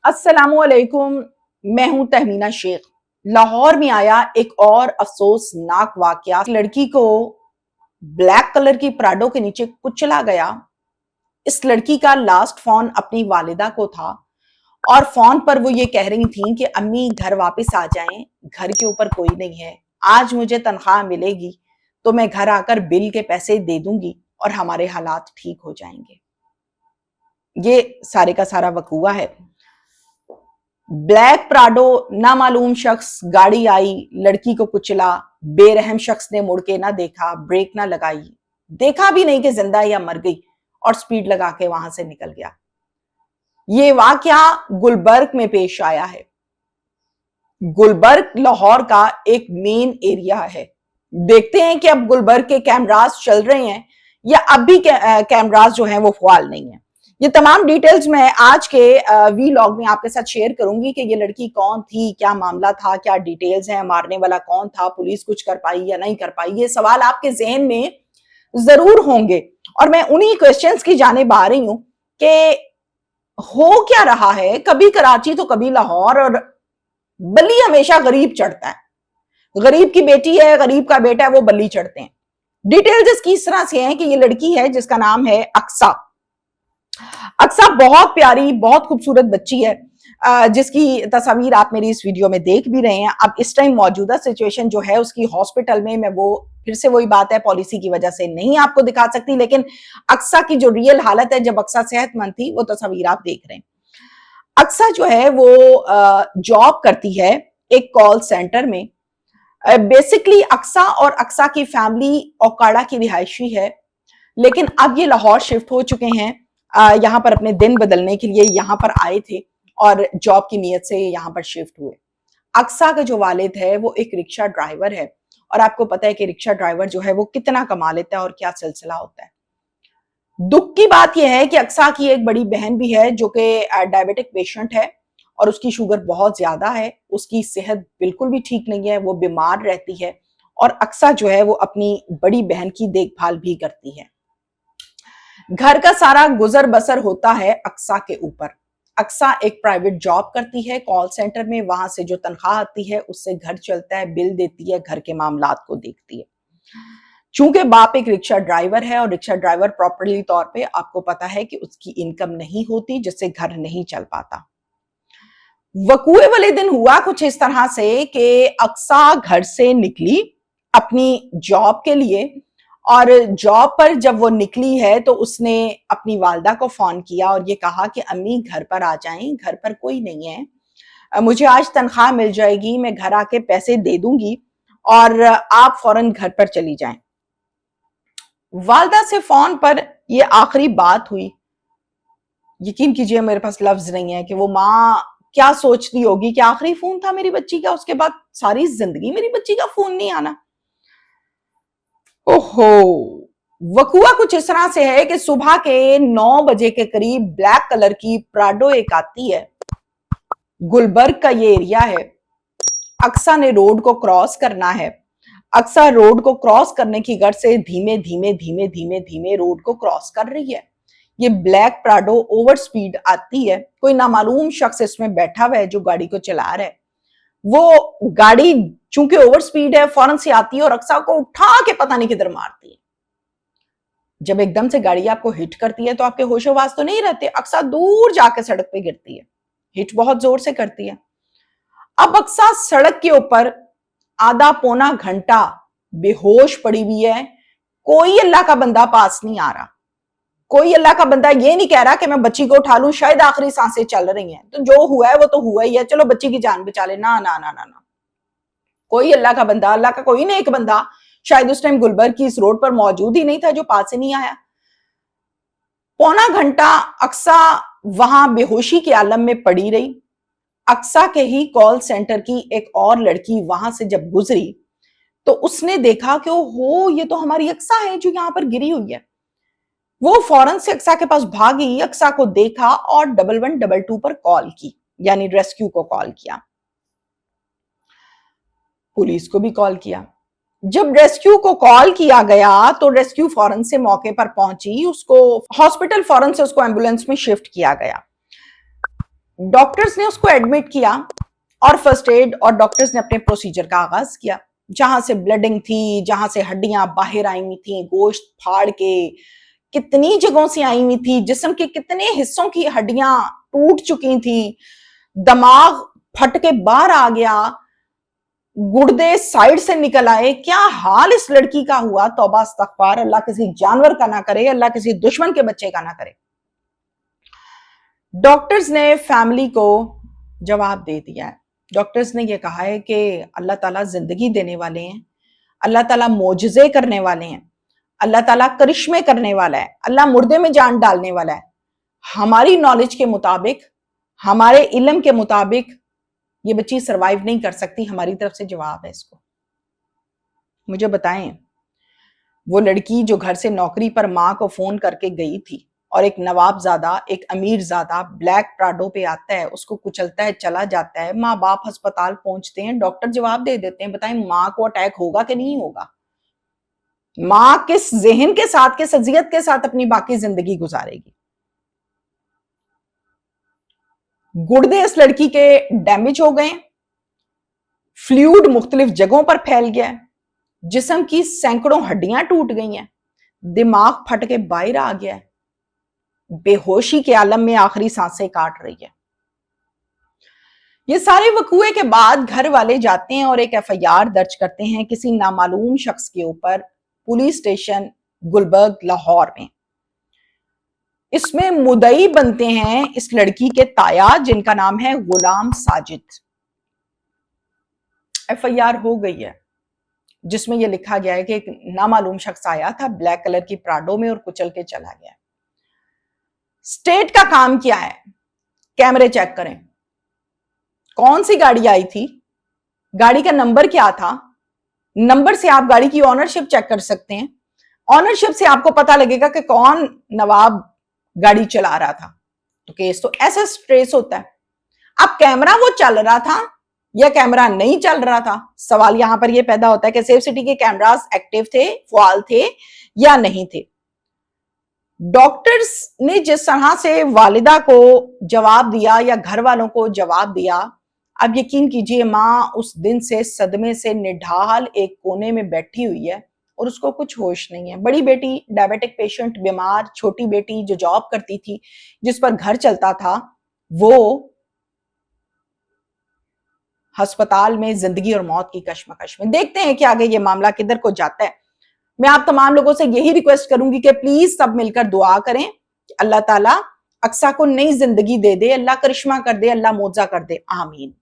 अस्सलामुअलैकुम। मैं हूं तहमीना शेख। लाहौर में आया एक और अफसोसनाक वाकया। लड़की को ब्लैक कलर की प्राडो के नीचे कुचला गया। इस लड़की का लास्ट फोन अपनी वालिदा को था और फोन पर वो ये कह रही थी कि अम्मी घर वापस आ जाएं, घर के ऊपर कोई नहीं है, आज मुझे तनख्वाह मिलेगी तो मैं घर आकर बिल के पैसे दे दूंगी और हमारे हालात ठीक हो जाएंगे। ये सारे का सारा वकूआ है। ब्लैक प्राडो, नामालूम शख्स, गाड़ी आई, लड़की को कुचला, बेरहम शख्स ने मुड़ के ना देखा, ब्रेक ना लगाई, देखा भी नहीं कि जिंदा या मर गई और स्पीड लगा के वहां से निकल गया। ये वाकया गुलबर्ग में पेश आया है। गुलबर्ग लाहौर का एक मेन एरिया है। देखते हैं कि अब गुलबर्ग के कैमरास चल रहे हैं या अब भी कैमरास जो हैं वो फाल नहीं है। ये तमाम डिटेल्स मैं आज के वीलॉग में आपके साथ शेयर करूंगी कि ये लड़की कौन थी, क्या मामला था, क्या डिटेल्स हैं, मारने वाला कौन था, पुलिस कुछ कर पाई या नहीं कर पाई। ये सवाल आपके जहन में जरूर होंगे और मैं उन्हीं क्वेश्चंस की जानिब आ रही हूं कि हो क्या रहा है। कभी कराची तो कभी लाहौर, और बल्ली हमेशा गरीब चढ़ता है। गरीब की बेटी है, गरीब का बेटा है, वो बल्ली चढ़ते हैं। डिटेल्स इसकी इस तरह से हैं कि ये लड़की है जिसका नाम है अक्सा। अक्सा बहुत प्यारी, बहुत खूबसूरत बच्ची है जिसकी तस्वीर आप मेरी इस वीडियो में देख भी रहे हैं। अब इस टाइम मौजूदा सिचुएशन जो है उसकी हॉस्पिटल में, मैं वो फिर से वही बात है, पॉलिसी की वजह से नहीं आपको दिखा सकती, लेकिन अक्सा की जो रियल हालत है जब अक्सा सेहतमंद थी वो तस्वीर आप देख रहे हैं। अक्सा जो है वो जॉब करती है एक कॉल सेंटर में। बेसिकली अक्सा और अक्सा की फैमिली ओकाड़ा की रिहायशी है, लेकिन अब ये लाहौर शिफ्ट हो चुके हैं। यहाँ पर अपने दिन बदलने के लिए यहाँ पर आए थे और जॉब की नीयत से यहाँ पर शिफ्ट हुए। अक्सा का जो वालिद है वो एक रिक्शा ड्राइवर है और आपको पता है कि रिक्शा ड्राइवर जो है वो कितना कमा लेता है और क्या सिलसिला होता है। दुख की बात यह है कि अक्सा की एक बड़ी बहन भी है जो कि डायबिटिक पेशेंट है और उसकी शुगर बहुत ज्यादा है, उसकी सेहत बिल्कुल भी ठीक नहीं है, वो बीमार रहती है और अक्सा जो है वो अपनी बड़ी बहन की देखभाल भी करती है। घर का सारा गुजर बसर होता है अक्सा के ऊपर। अक्सा एक प्राइवेट जॉब करती है कॉल सेंटर में, वहां से जो तनख्वाह आती है उससे घर चलता है, बिल देती है, घर के मामलात को देखती है। चूंकि बाप एक रिक्शा ड्राइवर है और रिक्शा ड्राइवर प्रॉपरली तौर पे आपको पता है कि उसकी इनकम नहीं होती, जिससे घर नहीं चल पाता। वकूए वाले दिन हुआ कुछ इस तरह से कि अक्सा घर से निकली अपनी जॉब के लिए और जॉब पर जब वो निकली है तो उसने अपनी वालदा को फोन किया और ये कहा कि अम्मी घर पर आ जाएं, घर पर कोई नहीं है, मुझे आज तनख्वाह मिल जाएगी, मैं घर आके पैसे दे दूंगी और आप फौरन घर पर चली जाएं। वालदा से फोन पर ये आखिरी बात हुई। यकीन कीजिए मेरे पास लफ्ज नहीं है कि वो माँ क्या सोचती होगी कि आखिरी फोन था मेरी बच्ची का, उसके बाद सारी जिंदगी मेरी बच्ची का फोन नहीं आना। ओहो, वकुआ कुछ इस तरह से है कि सुबह के 9 बजे के करीब ब्लैक कलर की प्राडो एक आती है। गुलबर्ग का ये एरिया है। अक्सा ने रोड को क्रॉस करना है। अक्सा रोड को क्रॉस करने की गर्ज से धीमे धीमे धीमे धीमे धीमे रोड को क्रॉस कर रही है। ये ब्लैक प्राडो ओवर स्पीड आती है। कोई नामालूम शख्स इसमें बैठा हुआ है जो गाड़ी को चला रहा है। वो गाड़ी चूंकि ओवर स्पीड है फौरन से आती है और अक्सा को उठा के पता नहीं किधर मारती है। जब एकदम से गाड़ी आपको हिट करती है तो आपके होशोवास तो नहीं रहते, अक्सा दूर जाके सड़क पे गिरती है, हिट बहुत जोर से करती है। अब अक्सा सड़क के ऊपर आधा पौना घंटा बेहोश पड़ी हुई है। कोई अल्लाह का बंदा पास नहीं आ रहा, कोई अल्लाह का बंदा ये नहीं कह रहा कि मैं बच्ची को उठा लूं, शायद आखिरी सांसें चल रही हैं, तो जो हुआ है वो तो हुआ ही है, चलो बच्ची की जान बचा ले। ना ना ना ना ना, कोई अल्लाह का बंदा, अल्लाह का कोई नेक बंदा शायद उस टाइम गुलबर्ग की इस रोड पर मौजूद ही नहीं था जो पास से नहीं आया। पौना घंटा अक्सा वहां बेहोशी के आलम में पड़ी रही। अक्सा के ही कॉल सेंटर की एक और लड़की वहां से जब गुजरी तो उसने देखा कि हो ये तो हमारी अक्सा है जो यहां पर गिरी हुई है। वो फौरन से अक्सा के पास भागी, अक्सा को देखा और 1122 पर कॉल की, यानी रेस्क्यू को कॉल किया, पुलिस को भी कॉल किया। जब रेस्क्यू को कॉल किया गया तो रेस्क्यू फौरन से मौके पर पहुंची, उसको हॉस्पिटल फौरन से उसको एम्बुलेंस में शिफ्ट किया गया। डॉक्टर्स ने उसको एडमिट किया और फर्स्ट एड और डॉक्टर्स ने अपने प्रोसीजर का आगाज किया। जहां से ब्लडिंग थी, जहां से हड्डियां बाहर आई हुई थी, गोश्त फाड़ के कितनी जगहों से आई हुई थी, जिस्म के कितने हिस्सों की हड्डियां टूट चुकी थी, दिमाग फट के बाहर आ गया, गुर्दे साइड से निकल आए। क्या हाल इस लड़की का हुआ, तौबा इस्तगफार, अल्लाह किसी जानवर का ना करे, अल्लाह किसी दुश्मन के बच्चे का ना करे। डॉक्टर्स ने फैमिली को जवाब दे दिया है। डॉक्टर्स ने यह कहा है कि अल्लाह ताला जिंदगी देने वाले हैं, अल्लाह ताला मोजज़े करने वाले हैं, अल्लाह ताला करिश्मे करने वाला है, अल्लाह मुर्दे में जान डालने वाला है। हमारी नॉलेज के मुताबिक, हमारे इल्म के मुताबिक ये बच्ची सरवाइव नहीं कर सकती। हमारी तरफ से जवाब है इसको। मुझे बताएं, वो लड़की जो घर से नौकरी पर माँ को फोन करके गई थी और एक नवाबजादा, एक अमीरजादा ब्लैक प्राडो पे आता है, उसको कुचलता है, चला जाता है, माँ बाप अस्पताल पहुंचते हैं, डॉक्टर जवाब दे देते हैं। बताएं माँ को अटैक होगा कि नहीं होगा? माँ किस जहन के साथ, किस अजियत के साथ अपनी बाकी जिंदगी गुजारेगी? गुर्दे इस लड़की के डैमेज हो गए, फ्लूइड मुख्तलिफ जगहों पर फैल गया है, जिस्म की सैकड़ों हड्डियां टूट गई हैं, दिमाग फट के बाहर आ गया है, बेहोशी के आलम में आखिरी सांसें काट रही है। ये सारे वकूए के बाद घर वाले जाते हैं और एक एफआईआर दर्ज करते हैं किसी नामालूम शख्स के ऊपर पुलिस स्टेशन गुलबर्ग लाहौर में। इसमें मुदई बनते हैं इस लड़की के ताया, जिनका नाम है गुलाम साजिद। एफआईआर हो गई है जिसमें यह लिखा गया है कि एक नामालूम शख्स आया था ब्लैक कलर की प्राडो में और कुचल के चला गया। स्टेट का काम क्या है? कैमरे चेक करें, कौन सी गाड़ी आई थी, गाड़ी का नंबर क्या था, नंबर से आप गाड़ी की ऑनरशिप चेक कर सकते हैं, ऑनरशिप से आपको पता लगेगा कि कौन नवाब गाड़ी चला रहा था। तो केस तो ऐसा ट्रेस होता है। अब कैमरा वो चल रहा था या कैमरा नहीं चल रहा था, सवाल यहां पर यह पैदा होता है कि सेफ सिटी के कैमरास एक्टिव थे, फाल थे या नहीं थे। डॉक्टर्स ने जिस तरह से वालिदा को जवाब दिया या घर वालों को जवाब दिया, अब यकीन कीजिए मां उस दिन से सदमे से निढाल एक कोने में बैठी हुई है और उसको कुछ होश नहीं है। बड़ी बेटी डायबिटिक पेशेंट, बीमार, छोटी बेटी जो जॉब करती थी, जिस पर घर चलता था, वो अस्पताल में जिंदगी और मौत की कश्मकश में। देखते हैं कि आगे ये मामला किधर को जाता है। मैं आप तमाम लोगों से यही रिक्वेस्ट करूंगी कि प्लीज सब मिलकर दुआ करें कि अल्लाह ताला अक्सा को नई जिंदगी दे दे, अल्लाह करिश्मा कर दे, अल्लाह मोजा कर दे। आमीन।